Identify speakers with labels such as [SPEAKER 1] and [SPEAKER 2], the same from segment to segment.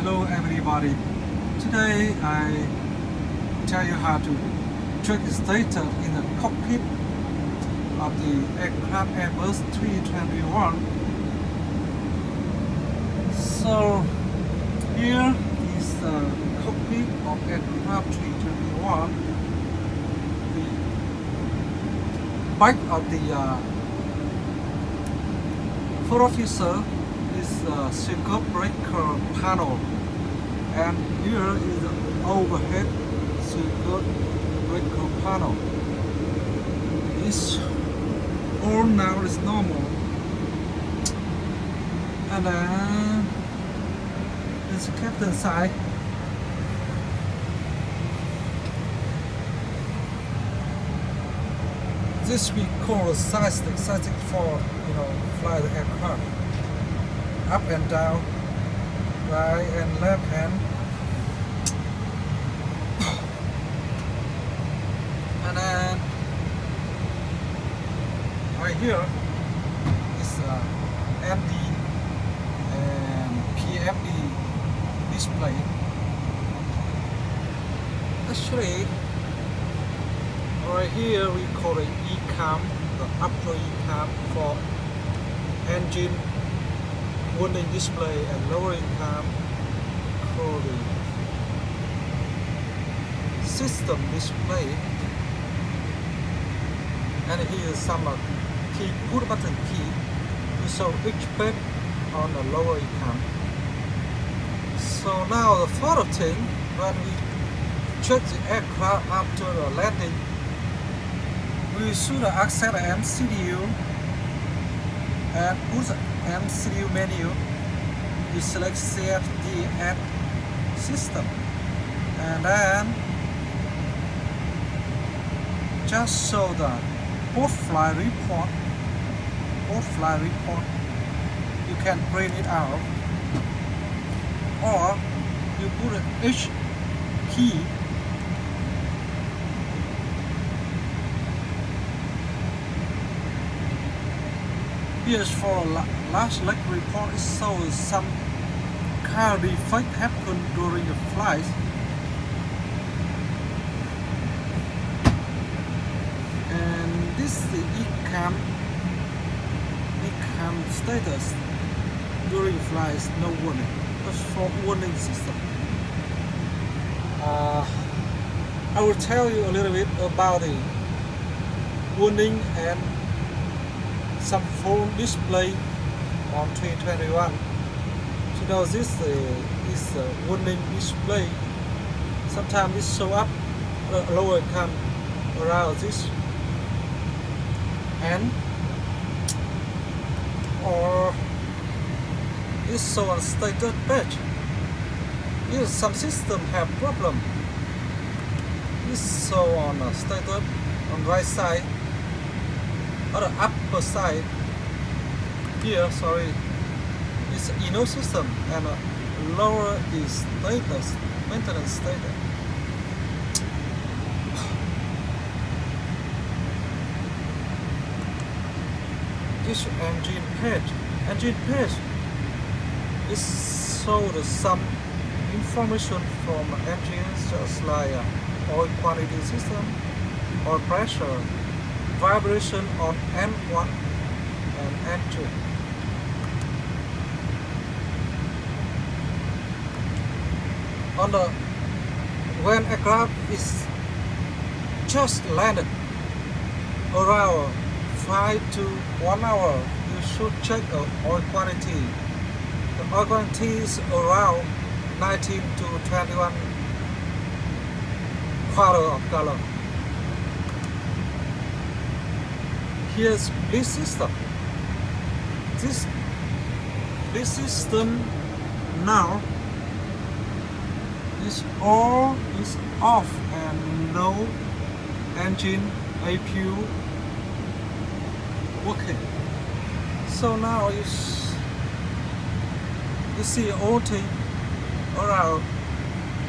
[SPEAKER 1] Hello everybody. Today I tell you how to check the status in the cockpit of the aircraft Airbus 321. So here is the cockpit of aircraft 321. The back of the foot officer is a circuit breaker panel, and here is the overhead circuit breaker panel. It's all now is normal, and then it's the captain side. This we call a side stick for fly the aircraft up and down, right and left hand, and then right here is MD and PMD display. Actually, right here we call it ECAM, the upper ECAM for engine warning display, and lower ECAM called the system display. And here is some key, push button key to show each page on the lower ECAM. So now the photo thing, when we check the aircraft after the landing, we should access the MCU and push the MCU menu. We select CFD and system, and then just show the post-flight report. Post-flight report, you can print it out, or you put an H key. Here's for last leg report. It shows some car defect happened during the flight. And this is the ECAM status during flights. No warning. Just for warning system. I will tell you a little bit about the warning and some phone display on 321. So this is a warning display. Sometimes it show up lower ECAM around this, and or this show on status page. Here some system have problem. This show on a status on right side, on the upper side. Here, sorry, it's Eno system, and lower is status, maintenance status. This engine page. Engine page is showed some information from engines, just like oil quality system, oil pressure, vibration on N1 and N2. On the when aircraft is just landed around 5 to 1 hour, you should check the oil quality. The oil quality is around 19 to 21 quarter of gallon. Here's this system. This system now is all is off and no engine APU working. So now you see all thing around.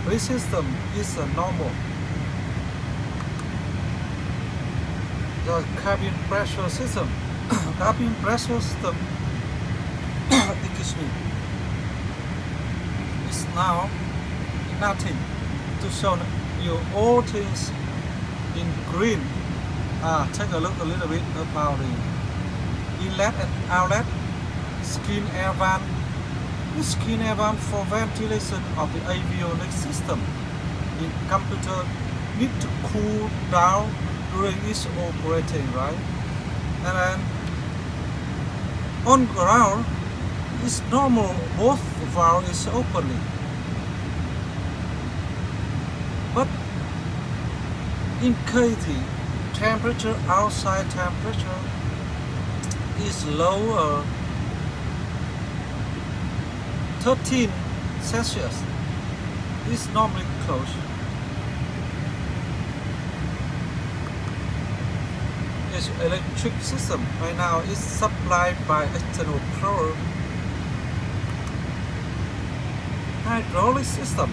[SPEAKER 1] This system is normal. The cabin pressure system. Cabin pressure system excuse me, is now nothing to show you all things in green. Take a look a little bit about the inlet and outlet, screen air vent. This screen air vent for ventilation of the avionics system in computer need to cool down during its operating, right? And then on ground, it's normal, both valve is openly. But in case the temperature, outside temperature is lower 13 Celsius, it's normally closed. This electric system right now is supplied by external power. Hydraulic system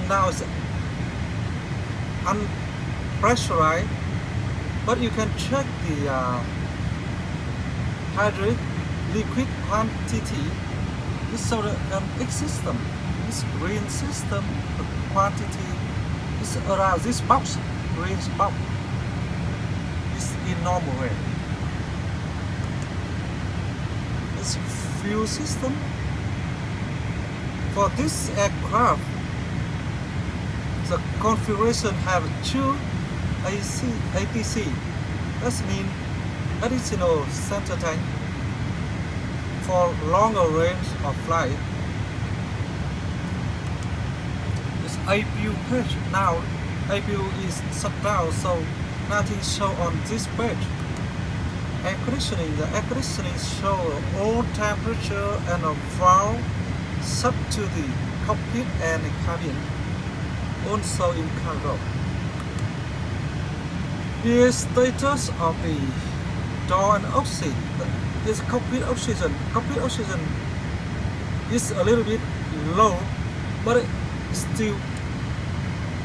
[SPEAKER 1] now is unpressurized, but you can check the hydraulic liquid quantity. This sort of X system, this green system, the quantity is around this box, green box. It's in normal way. This fuel system for this aircraft, the configuration have two ATC. That means additional center tank for longer range of flight. This APU page now, APU is shut down, so nothing show on this page. Air conditioning, the air conditioning show all temperature and a valve set to the cockpit and the cabin, also in cargo. Here's status of the door and oxygen. This cockpit oxygen. Cockpit oxygen is a little bit low, but it's still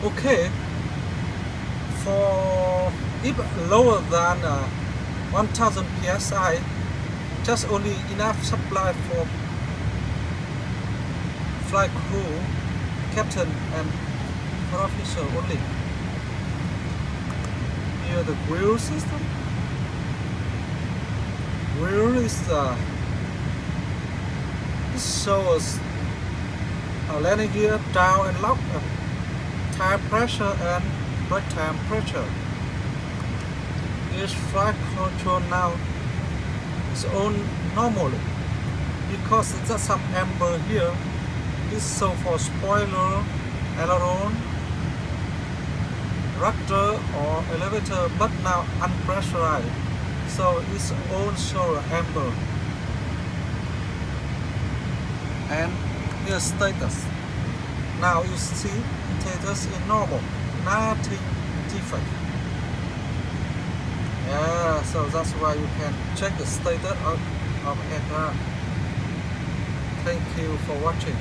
[SPEAKER 1] okay. For if lower than 1000 psi, just only enough supply for flight crew, captain and for officer only. Here the grill system. Grill is this shows a landing gear down and lock, tire pressure and brake temperature. Here's flight control now. It's on normally because there's some amber here. This show for spoiler, aileron, rudder or elevator, but now unpressurized, so it's also amber. And here's status. Now you see status is normal, nothing different. Yeah, so that's why you can check the status of aircraft. Thank you for watching.